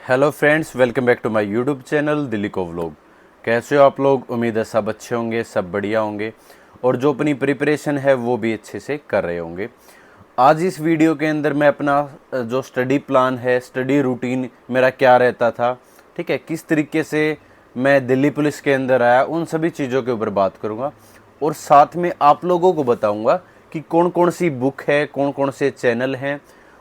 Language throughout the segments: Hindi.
Hello friends, welcome back to my YouTube channel Delhi को व्लॉग। कैसे हो आप लोग? उम्मीद है सब अच्छे होंगे, सब बढ़िया होंगे और जो अपनी प्रिपरेशन है वो भी अच्छे से कर रहे होंगे। आज इस वीडियो के अंदर मैं अपना जो स्टडी प्लान है, स्टडी रूटीन मेरा क्या रहता था, ठीक है, किस तरीके से मैं दिल्ली पुलिस के अंदर आया, उन सभी चीज़ों के ऊपर बात करूँगा और साथ में आप लोगों को बताऊँगा कि कौन कौन सी बुक है, कौन कौन से चैनल हैं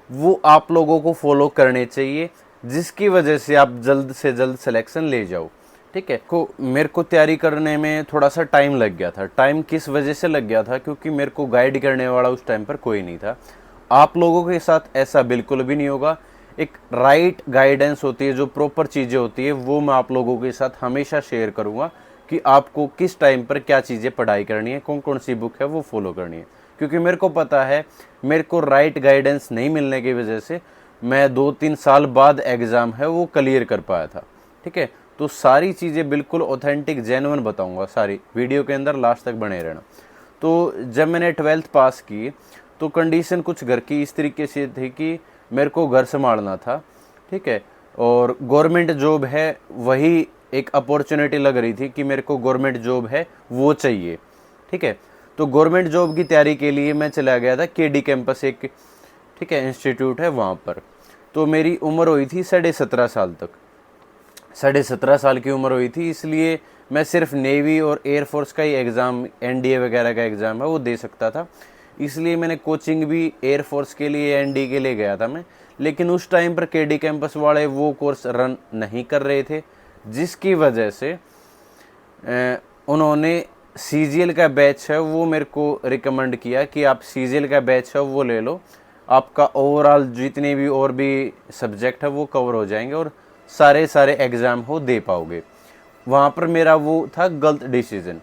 वो आप लोगों को फॉलो करने चाहिए, जिसकी वजह से आप जल्द से जल्द सिलेक्शन ले जाओ। ठीक है, को मेरे को तैयारी करने में थोड़ा सा टाइम लग गया था। टाइम किस वजह से लग गया था? क्योंकि मेरे को गाइड करने वाला उस टाइम पर कोई नहीं था। आप लोगों के साथ ऐसा बिल्कुल भी नहीं होगा। एक राइट गाइडेंस होती है, जो प्रॉपर चीज़ें होती है वो मैं आप लोगों के साथ हमेशा शेयर करूँगा कि आपको किस टाइम पर क्या चीज़ें पढ़ाई करनी है, कौन कौन सी बुक है वो फॉलो करनी है। क्योंकि मेरे को पता है, मेरे को राइट गाइडेंस नहीं मिलने की वजह से मैं 2-3 साल बाद एग्ज़ाम है वो क्लियर कर पाया था। ठीक है, तो सारी चीज़ें बिल्कुल ऑथेंटिक जेन्युइन बताऊंगा, सारी वीडियो के अंदर लास्ट तक बने रहना। तो जब मैंने 12th पास की तो कंडीशन कुछ घर की इस तरीके से थी कि मेरे को घर संभालना था। ठीक है, और गवर्नमेंट जॉब है वही एक अपॉर्चुनिटी लग रही थी कि मेरे को गवर्नमेंट जॉब है वो चाहिए। ठीक है, तो गवर्नमेंट जॉब की तैयारी के लिए मैं चला गया था केडी कैंपस, एक ठीक है इंस्टीट्यूट है वहाँ पर। तो मेरी उम्र हुई थी 17.5 साल तक, 17.5 साल की उम्र हुई थी, इसलिए मैं सिर्फ नेवी और एयरफोर्स का ही एग्ज़ाम, एनडीए वगैरह का एग्ज़ाम है वो दे सकता था। इसलिए मैंने कोचिंग भी एयरफोर्स के लिए, एनडीए के लिए गया था मैं। लेकिन उस टाइम पर केडी कैंपस वाले वो कोर्स रन नहीं कर रहे थे, जिसकी वजह से उन्होंने सीजीएल का बैच है वो मेरे को रिकमेंड किया कि आप सीजीएल का बैच है वो ले लो, आपका ओवरऑल जितने भी और भी सब्जेक्ट है वो कवर हो जाएंगे और सारे एग्ज़ाम हो दे पाओगे। वहाँ पर मेरा वो था गलत डिसीज़न,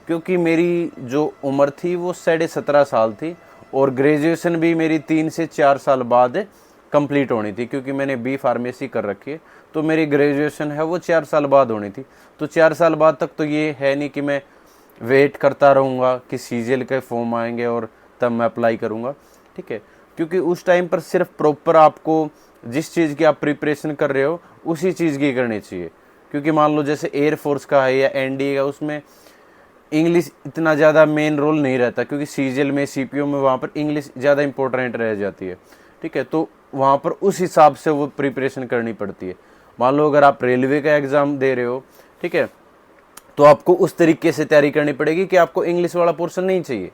क्योंकि मेरी जो उम्र थी वो 17.5 साल थी और ग्रेजुएशन भी मेरी 3 से 4 साल बाद कंप्लीट होनी थी, क्योंकि मैंने बी फार्मेसी कर रखी है। तो मेरी ग्रेजुएशन है वो 4 साल बाद होनी थी। तो 4 साल बाद तक तो ये है नहीं कि मैं वेट करता रहूँगा कि सीजीएल के फॉर्म आएंगे और तब मैं अप्लाई करूँगा। ठीक है, क्योंकि उस टाइम पर सिर्फ प्रॉपर आपको जिस चीज़ की आप प्रिपरेशन कर रहे हो उसी चीज़ की करनी चाहिए। क्योंकि मान लो जैसे एयरफोर्स का है या एनडीए का, उसमें इंग्लिश इतना ज़्यादा मेन रोल नहीं रहता, क्योंकि सीजीएल में, सीपीओ में वहाँ पर इंग्लिश ज़्यादा इंपॉर्टेंट रह जाती है। ठीक है, तो वहाँ पर उस हिसाब से वो प्रिपरेशन करनी पड़ती है। मान लो अगर आप रेलवे का एग्ज़ाम दे रहे हो, ठीक है, तो आपको उस तरीके से तैयारी करनी पड़ेगी कि आपको इंग्लिश वाला पोर्शन नहीं चाहिए।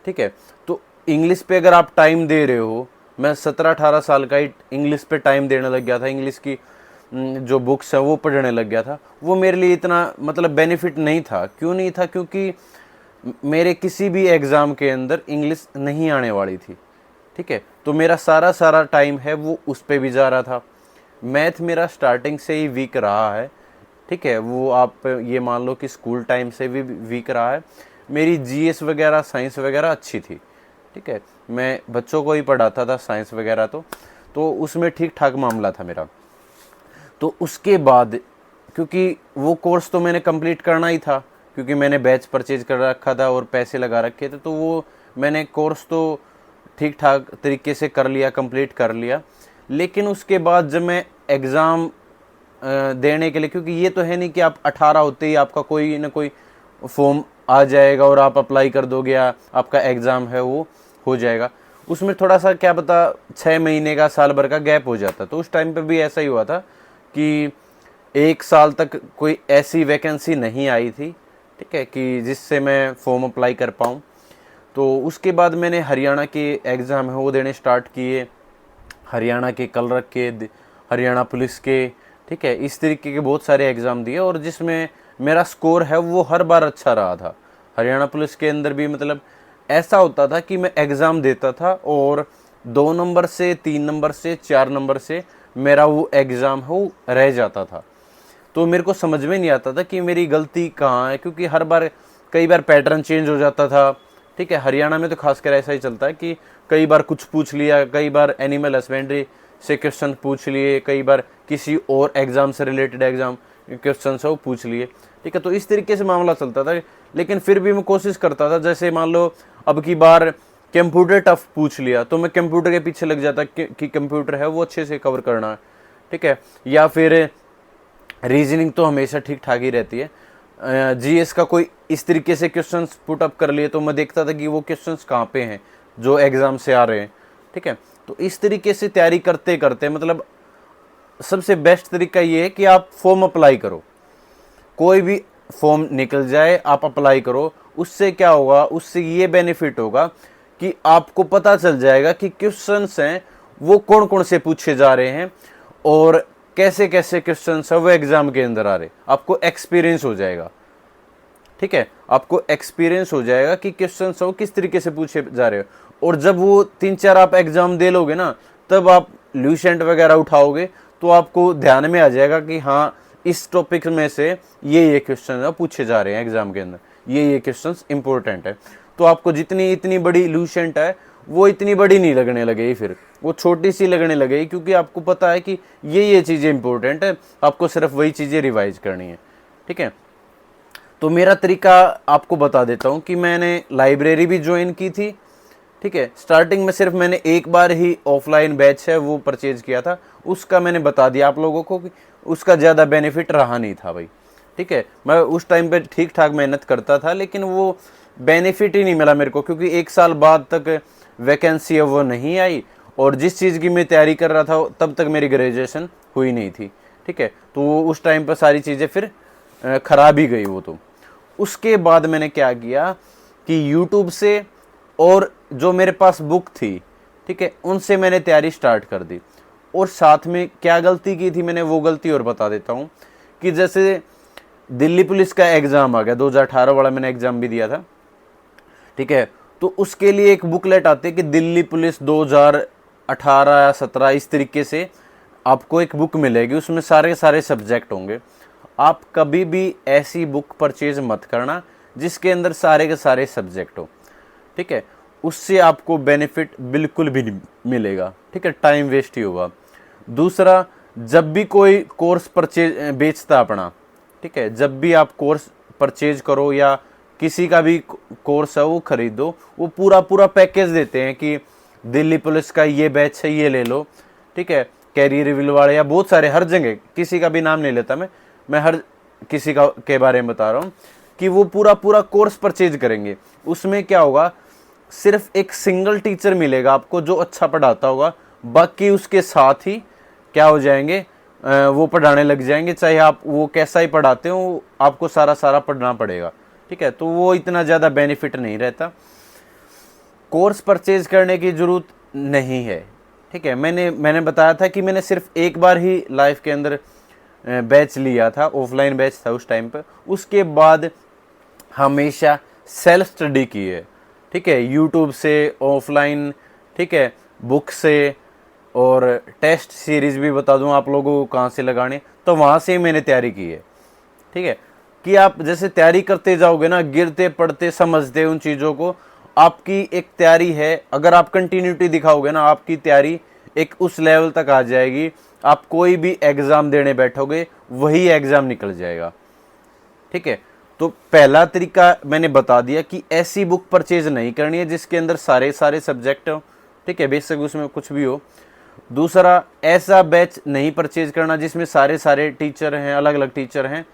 ठीक है, तो इंग्लिश पे अगर आप टाइम दे रहे हो, मैं 17-18 साल का ही इंग्लिश पे टाइम देने लग गया था, इंग्लिश की जो बुक्स है वो पढ़ने लग गया था। वो मेरे लिए इतना मतलब बेनिफिट नहीं था। क्यों नहीं था? क्योंकि मेरे किसी भी एग्ज़ाम के अंदर इंग्लिश नहीं आने वाली थी। ठीक है, तो मेरा सारा टाइम है वो उस पर भी जा रहा था। मैथ मेरा स्टार्टिंग से ही वीक रहा है। ठीक है, वो आप ये मान लो कि स्कूल टाइम से भी वीक रहा है। मेरी जीएस वगैरह, साइंस वगैरह अच्छी थी। ठीक है, मैं बच्चों को ही पढ़ाता था साइंस वगैरह, तो उसमें ठीक ठाक मामला था मेरा। तो उसके बाद क्योंकि वो कोर्स तो मैंने कंप्लीट करना ही था, क्योंकि मैंने बैच परचेज कर रखा था और पैसे लगा रखे थे, तो वो मैंने कोर्स तो ठीक ठाक तरीके से कर लिया, कंप्लीट कर लिया। लेकिन उसके बाद जब मैं एग्ज़ाम देने के लिए, क्योंकि ये तो है नहीं कि आप 18 होते ही आपका कोई ना कोई फॉर्म आ जाएगा और आप अप्लाई कर दोगे या आपका एग्ज़ाम है वो हो जाएगा। उसमें थोड़ा सा क्या पता 6 महीने का, साल भर का गैप हो जाता। तो उस टाइम पे भी ऐसा ही हुआ था कि 1 साल तक कोई ऐसी वैकेंसी नहीं आई थी, ठीक है, कि जिससे मैं फॉर्म अप्लाई कर पाऊँ। तो उसके बाद मैंने हरियाणा के एग्ज़ाम है वो देने स्टार्ट किए, हरियाणा के कलरक के, हरियाणा पुलिस के, ठीक है, इस तरीके के बहुत सारे एग्ज़ाम दिए और जिसमें मेरा स्कोर है वो हर बार अच्छा रहा था। हरियाणा पुलिस के अंदर भी मतलब ऐसा होता था कि मैं एग्ज़ाम देता था और 2 नंबर से, 3 नंबर से, 4 नंबर से मेरा वो एग्ज़ाम है वो रह जाता था। तो मेरे को समझ में नहीं आता था कि मेरी गलती कहाँ है, क्योंकि हर बार कई बार पैटर्न चेंज हो जाता था। ठीक है, हरियाणा में तो खासकर ऐसा ही चलता है कि कई बार कुछ पूछ लिया, कई बार एनिमल हस्बेंड्री से क्वेश्चन पूछ लिए, कई बार किसी और एग्ज़ाम से रिलेटेड एग्ज़ाम क्वेश्चन है वो पूछ लिए। ठीक है, तो इस तरीके से मामला चलता था। लेकिन फिर भी मैं कोशिश करता था, जैसे मान लो अब की बार कंप्यूटर टफ पूछ लिया तो मैं कंप्यूटर के पीछे लग जाता कि कंप्यूटर है वो अच्छे से कवर करना है। ठीक है, या फिर रीजनिंग तो हमेशा ठीक ठाक ही रहती है। जीएस का कोई इस तरीके से क्वेश्चंस पुट अप कर लिए तो मैं देखता था कि वो क्वेश्चंस कहाँ पे हैं जो एग्जाम से आ रहे हैं। ठीक है, तो इस तरीके से तैयारी करते करते मतलब सबसे बेस्ट तरीका ये है कि आप फॉर्म अप्लाई करो, कोई भी फॉर्म निकल जाए आप अप्लाई करो। उससे क्या होगा, उससे ये बेनिफिट होगा कि आपको पता चल जाएगा कि क्वेश्चंस हैं वो कौन कौन से पूछे जा रहे हैं और कैसे कैसे क्वेश्चंस है वो एग्जाम के अंदर आ रहे, आपको एक्सपीरियंस हो जाएगा। ठीक है, आपको एक्सपीरियंस हो जाएगा कि क्वेश्चंस वो किस तरीके से पूछे जा रहे हो। और जब वो 3-4 आप एग्जाम दे लोगे ना, तब आप ल्यूसेंट वगैरह उठाओगे तो आपको ध्यान में आ जाएगा कि हाँ इस टॉपिक में से ये क्वेश्चन पूछे जा रहे हैं एग्जाम के अंदर, ये क्वेश्चंस इंपॉर्टेंट है। तो आपको जितनी इतनी बड़ी ल्यूसेंट है वो इतनी बड़ी नहीं लगने लगेगी, फिर वो छोटी सी लगने लगेगी, क्योंकि आपको पता है कि ये चीज़ें इंपॉर्टेंट है, आपको सिर्फ वही चीज़ें रिवाइज करनी है। ठीक है, तो मेरा तरीका आपको बता देता हूँ कि मैंने लाइब्रेरी भी ज्वाइन की थी। ठीक है, स्टार्टिंग में सिर्फ मैंने एक बार ही ऑफलाइन बैच है वो परचेज किया था, उसका मैंने बता दिया आप लोगों को कि उसका ज़्यादा बेनिफिट रहा नहीं था भाई। ठीक है, मैं उस टाइम पे ठीक ठाक मेहनत करता था लेकिन वो बेनिफिट ही नहीं मिला मेरे को, क्योंकि 1 साल बाद तक वैकेंसी है वो नहीं आई और जिस चीज़ की मैं तैयारी कर रहा था तब तक मेरी ग्रेजुएशन हुई नहीं थी। ठीक है, तो वो उस टाइम पर सारी चीज़ें फिर ख़राब ही गई वो। तो उसके बाद मैंने क्या किया कि यूट्यूब से और जो मेरे पास बुक थी, ठीक है, उनसे मैंने तैयारी स्टार्ट कर दी। और साथ में क्या गलती की थी मैंने, वो गलती और बता देता हूँ कि जैसे दिल्ली पुलिस का एग्ज़ाम आ गया, 2018 वाला मैंने एग्ज़ाम भी दिया था। ठीक है, तो उसके लिए एक बुकलेट आती है कि दिल्ली पुलिस 2018 या 17 इस तरीके से आपको एक बुक मिलेगी, उसमें सारे सारे सब्जेक्ट होंगे। आप कभी भी ऐसी बुक परचेज मत करना जिसके अंदर सारे के सारे सब्जेक्ट हो। ठीक है, उससे आपको बेनिफिट बिल्कुल भी नहीं मिलेगा। ठीक है, टाइम वेस्ट ही होगा। दूसरा, जब भी कोई कोर्स परचेज बेचता अपना, ठीक है, जब भी आप कोर्स परचेज करो या किसी का भी कोर्स है वो खरीदो, वो पूरा पैकेज देते हैं कि दिल्ली पुलिस का ये बैच है ये ले लो। ठीक है, कैरियर रिव्यू वाले या बहुत सारे, हर जगह, किसी का भी नाम नहीं लेता मैं हर किसी का के बारे में बता रहा हूँ कि वो पूरा कोर्स परचेज करेंगे। उसमें क्या होगा, सिर्फ एक सिंगल टीचर मिलेगा आपको जो अच्छा पढ़ाता होगा, बाकी उसके साथ ही क्या हो जाएंगे, वो पढ़ाने लग जाएंगे, चाहे आप वो कैसा ही पढ़ाते हो आपको सारा पढ़ना पड़ेगा। ठीक है, तो वो इतना ज़्यादा बेनिफिट नहीं रहता, कोर्स परचेज करने की ज़रूरत नहीं है। ठीक है, मैंने बताया था कि मैंने सिर्फ एक बार ही लाइफ के अंदर बैच लिया था, ऑफलाइन बैच था उस टाइम पे। उसके बाद हमेशा सेल्फ स्टडी की है। ठीक है, यूट्यूब से, ऑफलाइन, ठीक है, बुक से, और टेस्ट सीरीज़ भी बता दूं आप लोगों को कहाँ से लगाने, तो वहाँ से मैंने तैयारी की है। ठीक है, कि आप जैसे तैयारी करते जाओगे ना, गिरते पढ़ते समझते उन चीज़ों को, आपकी एक तैयारी है, अगर आप कंटिन्यूटी दिखाओगे ना, आपकी तैयारी एक उस लेवल तक आ जाएगी, आप कोई भी एग्ज़ाम देने बैठोगे वही एग्ज़ाम निकल जाएगा। ठीक है, तो पहला तरीका मैंने बता दिया कि ऐसी बुक परचेज नहीं करनी है जिसके अंदर सारे सब्जेक्ट हो। ठीक है, बेशक उसमें कुछ भी हो। दूसरा, ऐसा बैच नहीं परचेज करना जिसमें सारे टीचर हैं, अलग अलग टीचर हैं,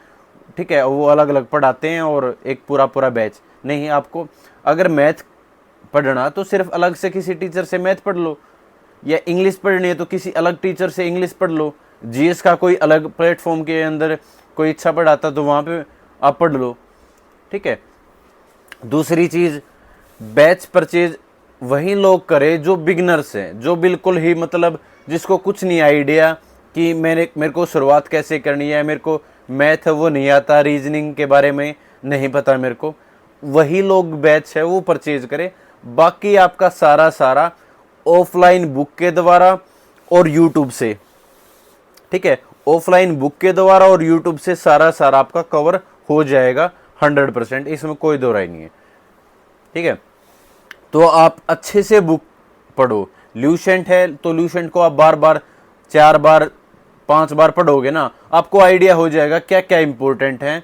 ठीक है, वो अलग अलग पढ़ाते हैं और एक पूरा बैच नहीं। आपको अगर मैथ पढ़ना तो सिर्फ अलग से किसी टीचर से मैथ पढ़ लो, या इंग्लिश पढ़नी है तो किसी अलग टीचर से इंग्लिश पढ़ लो। जीएस का कोई अलग प्लेटफॉर्म के अंदर कोई अच्छा पढ़ाता तो वहाँ पे आप पढ़ लो। ठीक है, दूसरी चीज़, बैच परचेज वही लोग करें जो बिगनर्स हैं, जो बिल्कुल ही मतलब जिसको कुछ नहीं आइडिया कि मेरे को शुरुआत कैसे करनी है, मेरे को मैथ वो नहीं आता, रीजनिंग के बारे में नहीं पता मेरे को, वही लोग बैच है वो परचेज करें। बाकी आपका सारा ऑफलाइन बुक के द्वारा और यूट्यूब से, ठीक है, ऑफलाइन बुक के द्वारा और यूट्यूब से सारा आपका कवर हो जाएगा 100%, इसमें कोई दो राय नहीं है। ठीक है, तो आप अच्छे से बुक पढ़ो। ल्यूसेंट है तो ल्यूसेंट को आप बार 4 बार 5 बार पढ़ोगे ना, आपको आइडिया हो जाएगा क्या क्या इंपॉर्टेंट है।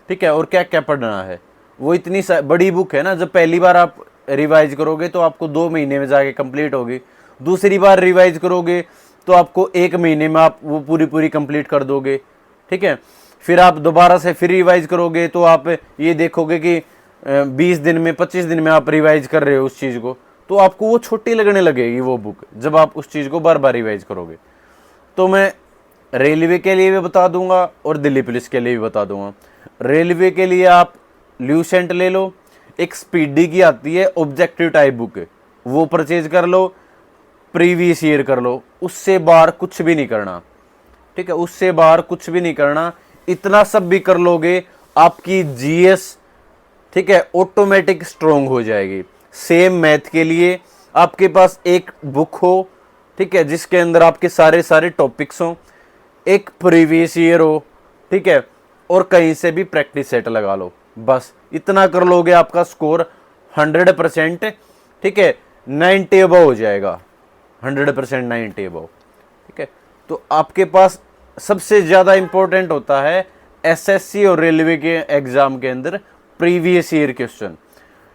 ठीक है, और क्या क्या पढ़ना है। वो इतनी बड़ी बुक है ना, जब पहली बार आप रिवाइज करोगे तो आपको 2 महीने में जाके कंप्लीट होगी, दूसरी बार रिवाइज करोगे तो आपको 1 महीने में आप वो पूरी कंप्लीट कर दोगे। ठीक है, फिर आप दोबारा से फिर रिवाइज करोगे तो आप ये देखोगे कि 20 दिन में 25 दिन में आप रिवाइज कर रहे हो उस चीज़ को, तो आपको वो छोटी लगने लगेगी वो बुक, जब आप उस चीज़ को बार बार रिवाइज करोगे। तो मैं रेलवे के लिए भी बता दूंगा और दिल्ली पुलिस के लिए भी बता दूंगा। रेलवे के लिए आप ल्यूसेंट ले लो, एक स्पीडी की आती है ऑब्जेक्टिव टाइप बुक, वो परचेज कर लो, प्रीवियस ईयर कर लो, उससे बाहर कुछ भी नहीं करना। ठीक है, उससे बाहर कुछ भी नहीं करना। इतना सब भी कर लोगे, आपकी जीएस ठीक है ऑटोमेटिक स्ट्रोंग हो जाएगी। सेम मैथ के लिए आपके पास एक बुक हो, ठीक है, जिसके अंदर आपके सारे टॉपिक्स हों, एक प्रीवियस ईयर हो, ठीक है, और कहीं से भी प्रैक्टिस सेट लगा लो। बस इतना कर लोगे, आपका स्कोर 100% ठीक है 90 अबव हो जाएगा, 100% 90 अबव। ठीक है, तो आपके पास सबसे ज़्यादा इंपॉर्टेंट होता है एसएससी और रेलवे के एग्जाम के अंदर प्रीवियस ईयर क्वेश्चन।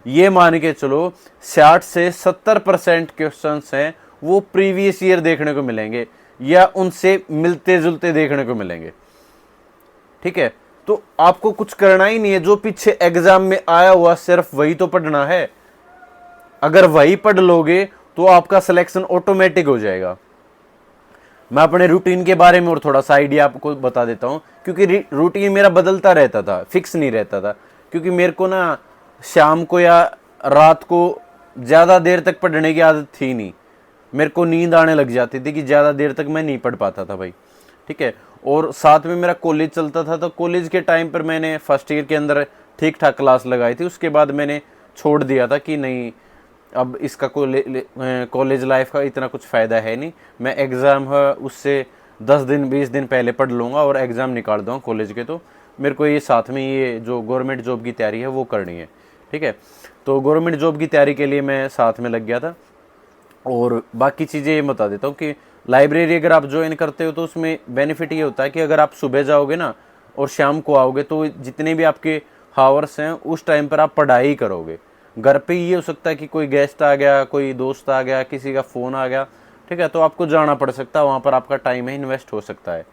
ये मान के चलो 60 से 70% क्वेश्चन हैं वो प्रीवियस ईयर देखने को मिलेंगे या उनसे मिलते जुलते देखने को मिलेंगे। ठीक है, तो आपको कुछ करना ही नहीं है, जो पीछे एग्जाम में आया हुआ सिर्फ वही तो पढ़ना है। अगर वही पढ़ लोगे तो आपका सिलेक्शन ऑटोमेटिक हो जाएगा। मैं अपने रूटीन के बारे में और थोड़ा सा आइडिया आपको बता देता हूं, क्योंकि रूटीन मेरा बदलता रहता था, फिक्स नहीं रहता था, क्योंकि मेरे को ना शाम को या रात को ज़्यादा देर तक पढ़ने की आदत थी नहीं। मेरे को नींद आने लग जाती थी कि ज़्यादा देर तक मैं नहीं पढ़ पाता था भाई। ठीक है, और साथ में मेरा कॉलेज चलता था, तो कॉलेज के टाइम पर मैंने फर्स्ट ईयर के अंदर ठीक ठाक क्लास लगाई थी, उसके बाद मैंने छोड़ दिया था कि नहीं अब इसका कॉलेज लाइफ का इतना कुछ फ़ायदा है नहीं, मैं एग्ज़ाम है उससे 10 दिन 20 दिन पहले पढ़ लूँगा और एग्ज़ाम निकाल दूँगा कॉलेज के। तो मेरे को ये साथ में ये जो गवर्नमेंट जॉब की तैयारी है वो करनी है। ठीक है, तो गवर्नमेंट जॉब की तैयारी के लिए मैं साथ में लग गया था। और बाकी चीज़ें ये बता देता हूँ कि लाइब्रेरी अगर आप ज्वाइन करते हो तो उसमें बेनिफिट ये होता है कि अगर आप सुबह जाओगे ना और शाम को आओगे तो जितने भी आपके हावर्स हैं उस टाइम पर आप पढ़ाई करोगे। घर पे ये हो सकता है कि कोई गेस्ट आ गया, कोई दोस्त आ गया, किसी का फ़ोन आ गया, ठीक है, तो आपको जाना पड़ सकता है, वहाँ पर आपका टाइम है इन्वेस्ट हो सकता है।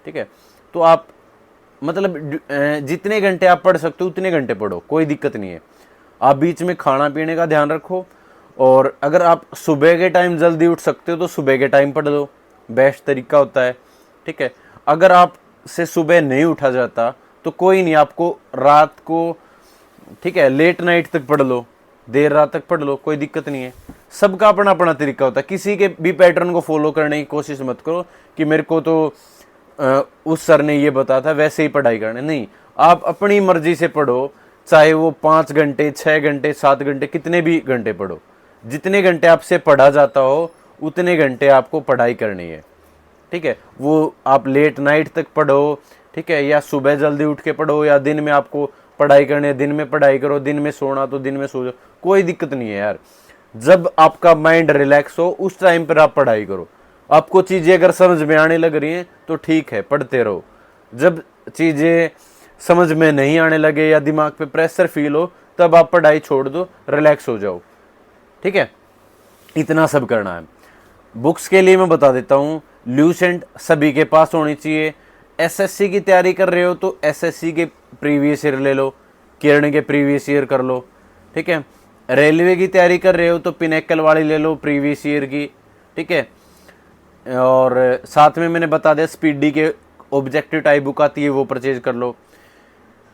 ठीक है, तो आप मतलब जितने घंटे आप पढ़ सकते हो उतने घंटे पढ़ो, कोई दिक्कत नहीं है। आप बीच में खाना पीने का ध्यान रखो, और अगर आप सुबह के टाइम जल्दी उठ सकते हो तो सुबह के टाइम पढ़ लो, बेस्ट तरीका होता है। ठीक है, अगर आप से सुबह नहीं उठा जाता तो कोई नहीं, आपको रात को ठीक है लेट नाइट तक पढ़ लो, देर रात तक पढ़ लो, कोई दिक्कत नहीं है। सबका अपना अपना तरीका होता है, किसी के भी पैटर्न को फॉलो करने की कोशिश मत करो कि मेरे को तो उस सर ने ये बताया था वैसे ही पढ़ाई करने, नहीं, आप अपनी मर्जी से पढ़ो, चाहे वो 5 घंटे 6 घंटे 7 घंटे कितने भी घंटे पढ़ो, जितने घंटे आपसे पढ़ा जाता हो उतने घंटे आपको पढ़ाई करनी है। ठीक है, वो आप लेट नाइट तक पढ़ो, ठीक है, या सुबह जल्दी उठ के पढ़ो, या दिन में आपको पढ़ाई करनी है दिन में पढ़ाई करो, दिन में सोना तो दिन में सो जाओ, कोई दिक्कत नहीं है यार। जब आपका माइंड रिलैक्स हो उस टाइम पर आप पढ़ाई करो। आपको चीज़ें अगर समझ में आने लग रही हैं तो ठीक है, पढ़ते रहो। जब चीज़ें समझ में नहीं आने लगे या दिमाग पे प्रेशर फील हो तब आप पढ़ाई छोड़ दो, रिलैक्स हो जाओ। ठीक है, इतना सब करना है। बुक्स के लिए मैं बता देता हूँ, ल्यूसेंट सभी के पास होनी चाहिए। एसएससी की तैयारी कर रहे हो तो एसएससी के प्रीवियस ईयर ले लो, किरण के प्रीवियस ईयर कर लो। ठीक है, रेलवे की तैयारी कर रहे हो तो पिनेकल वाली ले लो प्रीवियस ईयर की। ठीक है, और साथ में मैंने बता दिया स्पीडी के ऑब्जेक्टिव टाइप बुक आती है वो परचेज कर लो।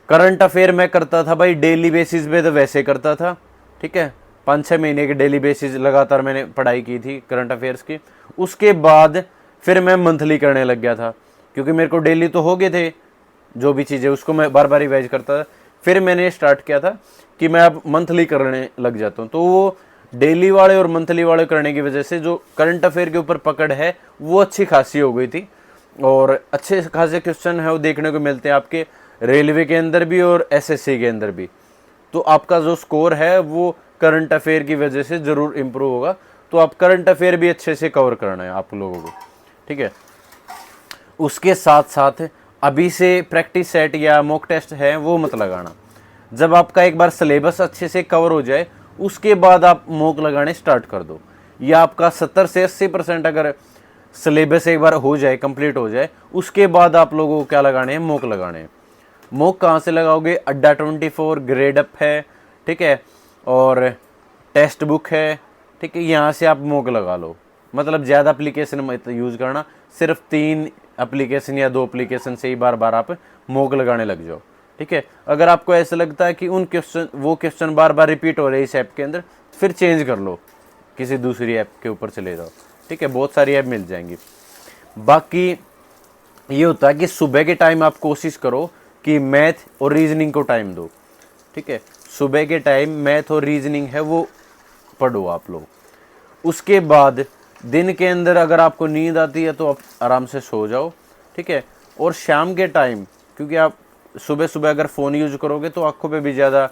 करंट अफेयर मैं करता था भाई डेली बेसिस पे, तो वैसे करता था। ठीक है, 5-6 महीने के डेली बेसिस लगातार मैंने पढ़ाई की थी करंट अफेयर्स की। उसके बाद फिर मैं मंथली करने लग गया था, क्योंकि मेरे को डेली तो हो गए थे जो भी चीज़ें, उसको मैं बार बार रिवाइज करता था। फिर मैंने स्टार्ट किया था कि मैं अब मंथली करने लग जाता हूँ, तो वो डेली वाले और मंथली वाले करने की वजह से जो करंट अफेयर के ऊपर पकड़ है वो अच्छी खासी हो गई थी, और अच्छे खासे क्वेश्चन है वो देखने को मिलते हैं आपके रेलवे के अंदर भी और एसएससी के अंदर भी। तो आपका जो स्कोर है वो करंट अफेयर की वजह से ज़रूर इम्प्रूव होगा। तो आप करंट अफेयर भी अच्छे से कवर करना है आप लोगों को। ठीक है, उसके साथ साथ अभी से प्रैक्टिस सेट या मॉक टेस्ट है वो मत लगाना। जब आपका एक बार सिलेबस अच्छे से कवर हो जाए उसके बाद आप मॉक लगाने स्टार्ट कर दो, या आपका 70 से 80% अगर सिलेबस एक बार हो जाए, कंप्लीट हो जाए, उसके बाद आप लोगों को क्या लगाने हैं, मॉक लगाने हैं। मॉक कहाँ से लगाओगे, अड्डा 24 ग्रेड अप है, ठीक है, और टेक्स्ट बुक है, ठीक है, यहाँ से आप मॉक लगा लो। मतलब ज़्यादा एप्लीकेशन मत यूज़ करना, सिर्फ 3 एप्लीकेशन या 2 एप्लीकेशन से ही बार बार आप मॉक लगाने लग जाओ, ठीक है। अगर आपको ऐसा लगता है कि वो क्वेश्चन बार बार रिपीट हो रहे हैं इस ऐप के अंदर, फिर चेंज कर लो, किसी दूसरी ऐप के ऊपर चले जाओ, ठीक है, बहुत सारी ऐप मिल जाएंगी। बाकी ये होता है कि सुबह के टाइम आप कोशिश करो कि मैथ और रीजनिंग को टाइम दो, ठीक है, सुबह के टाइम मैथ और रीजनिंग है वो पढ़ो आप लोग। उसके बाद दिन के अंदर अगर आपको नींद आती है तो आप आराम से सो जाओ, ठीक है। और शाम के टाइम, क्योंकि आप सुबह सुबह अगर फ़ोन यूज करोगे तो आंखों पे भी ज़्यादा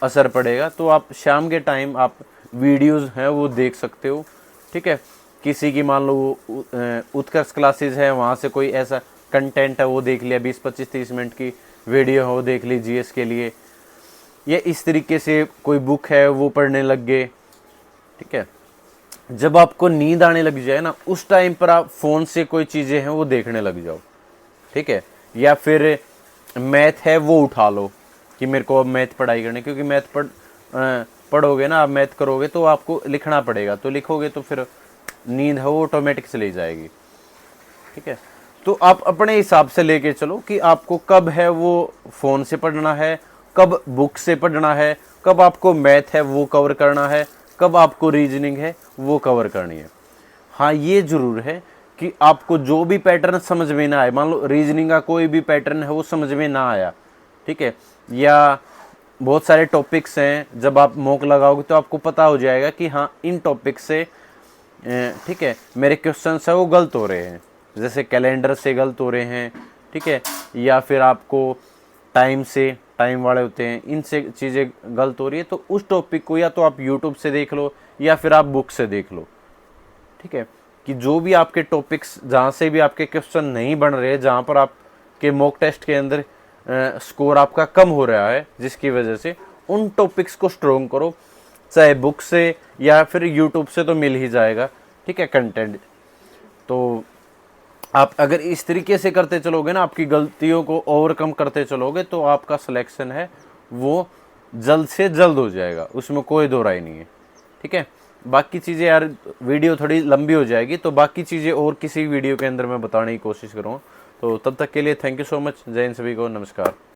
असर पड़ेगा, तो आप शाम के टाइम आप वीडियोस हैं वो देख सकते हो, ठीक है। किसी की मान लो उत्कर्ष क्लासेस है, वहाँ से कोई ऐसा कंटेंट है वो देख लिया, 20, 25, 30 मिनट की वीडियो है वो देख ली जीएस के लिए, या इस तरीके से कोई बुक है वो पढ़ने लग गए, ठीक है। जब आपको नींद आने लग जाए ना, उस टाइम पर आप फ़ोन से कोई चीज़ें हैं वो देखने लग जाओ, ठीक है। या फिर मैथ है वो उठा लो कि मेरे को अब मैथ पढ़ाई करनी, क्योंकि मैथ पढ़ोगे ना, आप मैथ करोगे तो आपको लिखना पड़ेगा, तो लिखोगे तो फिर नींद है वो ऑटोमेटिक चली जाएगी, ठीक है। तो आप अपने हिसाब से लेके चलो कि आपको कब है वो फ़ोन से पढ़ना है, कब बुक से पढ़ना है, कब आपको मैथ है वो कवर करना है, कब आपको रीजनिंग है वो कवर करनी है। हाँ, ये ज़रूर है कि आपको जो भी पैटर्न समझ में ना आए, मान लो रीजनिंग का कोई भी पैटर्न है वो समझ में ना आया, ठीक है, या बहुत सारे टॉपिक्स हैं, जब आप मॉक लगाओगे तो आपको पता हो जाएगा कि हाँ इन टॉपिक से, ठीक है, मेरे क्वेश्चंस है वो गलत हो रहे हैं, जैसे कैलेंडर से गलत हो रहे हैं, ठीक है, या फिर आपको टाइम वाले होते हैं, इनसे चीज़ें गलत हो रही है, तो उस टॉपिक को या तो आप यूट्यूब से देख लो या फिर आप बुक से देख लो, ठीक है। कि जो भी आपके टॉपिक्स, जहाँ से भी आपके क्वेश्चन नहीं बन रहे, जहाँ पर आपके मॉक टेस्ट के अंदर स्कोर आपका कम हो रहा है जिसकी वजह से, उन टॉपिक्स को स्ट्रॉन्ग करो, चाहे बुक से या फिर यूट्यूब से तो मिल ही जाएगा, ठीक है, कंटेंट। तो आप अगर इस तरीके से करते चलोगे ना, आपकी गलतियों को ओवरकम करते चलोगे, तो आपका सिलेक्शन है वो जल्द से जल्द हो जाएगा, उसमें कोई दो राय नहीं है, ठीक है। बाकी चीज़ें यार वीडियो थोड़ी लंबी हो जाएगी, तो बाकी चीज़ें और किसी वीडियो के अंदर मैं बताने की कोशिश करूँगा। तो तब तक के लिए थैंक यू सो मच, जय हिंद सभी को, नमस्कार।